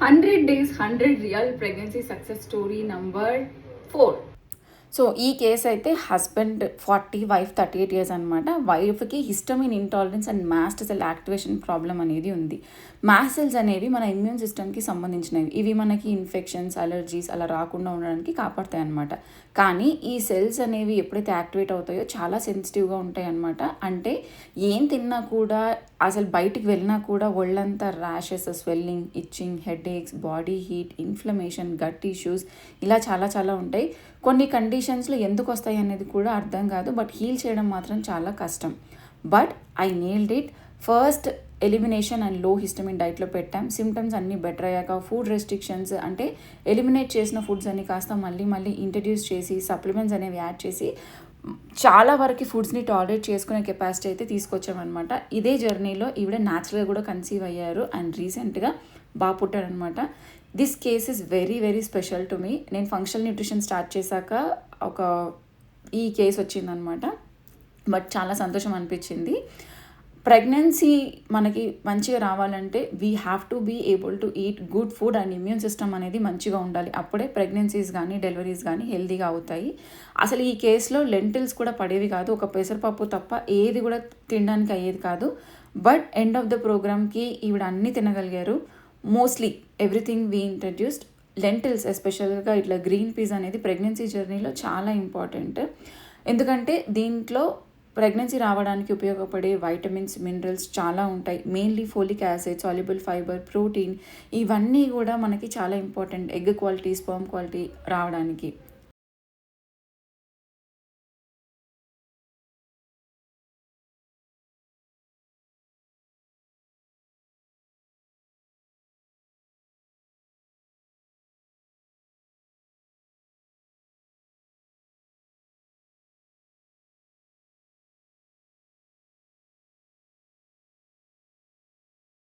100 days, 100 real pregnancy success story number 4. So ఈ case అయితే husband 40, wife 38 years అనమాట. వైఫ్కి histamine intolerance and mast cell activation problem అనేది ఉంది. మాస్ట్ సెల్స్ అనేవి మన ఇమ్యూన్ సిస్టమ్కి సంబంధించినవి. ఇవి మనకి ఇన్ఫెక్షన్స్, అలర్జీస్ అలా రాకుండా ఉండడానికి కాపాడతాయి అనమాట. కానీ ఈ సెల్స్ అనేవి ఎప్పుడైతే యాక్టివేట్ అవుతాయో చాలా సెన్సిటివ్గా ఉంటాయి అనమాట. అంటే ఏం తిన్నా కూడా, అసలు బయటికి వెళ్ళినా కూడా ఒళ్ళంతా rashes, swelling, itching, headaches, body heat, inflammation, gut issues ఇలా చాలా చాలా ఉంటాయి. కొన్ని కండిషన్స్లో ఎందుకు వస్తాయి అనేది కూడా అర్థం కాదు, బట్ హీల్ చేయడం మాత్రం చాలా కష్టం. But I nailed it. First elimination and లో హిస్టమిన్ డైట్లో పెట్టాం. సిమ్టమ్స్ అన్నీ బెటర్ అయ్యాక ఫుడ్ రెస్ట్రిక్షన్స్, అంటే ఎలిమినేట్ చేసిన ఫుడ్స్ అన్ని కాస్త మళ్ళీ ఇంట్రడ్యూస్ చేసి సప్లిమెంట్స్ అనేవి యాడ్ చేసి చాలా వరకు ఫుడ్స్ని టాలరేట్ చేసుకునే కెపాసిటీ అయితే తీసుకొచ్చామన్నమాట. ఇదే జర్నీలో ఈవిడ న్యాచురల్గా కూడా కన్సీవ్ అయ్యారు అండ్ రీసెంట్గా బాగా పుట్టారనమాట. This case is very very special to me. నేను ఫంక్షనల్ న్యూట్రిషన్ స్టార్ట్ చేశాక ఈ కేసు వచ్చిందనమాట. బట్ చాలా సంతోషం అనిపించింది. ప్రెగ్నెన్సీ మనకి మంచిగా రావాలంటే we have to be able to eat good food and immune system అనేది మంచిగా ఉండాలి. అప్పుడే ప్రెగ్నెన్సీస్ కానీ డెలివరీస్ కానీ హెల్తీగా అవుతాయి. అసలు ఈ కేసులో లెంటిల్స్ కూడా పడేవి కాదు, ఒక పెసరపప్పు తప్ప ఏది కూడా తినడానికి అయ్యేది కాదు. బట్ ఎండ్ ఆఫ్ ద ప్రోగ్రామ్కి ఈవిడ అన్నీ తినగలిగారు. Mostly everything we introduced. Lentils ఎస్పెషల్గా ఇట్లా గ్రీన్ పీస్ అనేది ప్రెగ్నెన్సీ జర్నీలో చాలా ఇంపార్టెంట్. ఎందుకంటే దీంట్లో ప్రెగ్నెన్సీ రావడానికి ఉపయోగపడే వైటమిన్స్, మినరల్స్ చాలా ఉంటాయి. Mainly folic acid, soluble fibre, protein ఇవన్నీ కూడా మనకి చాలా important egg quality, sperm quality రావడానికి.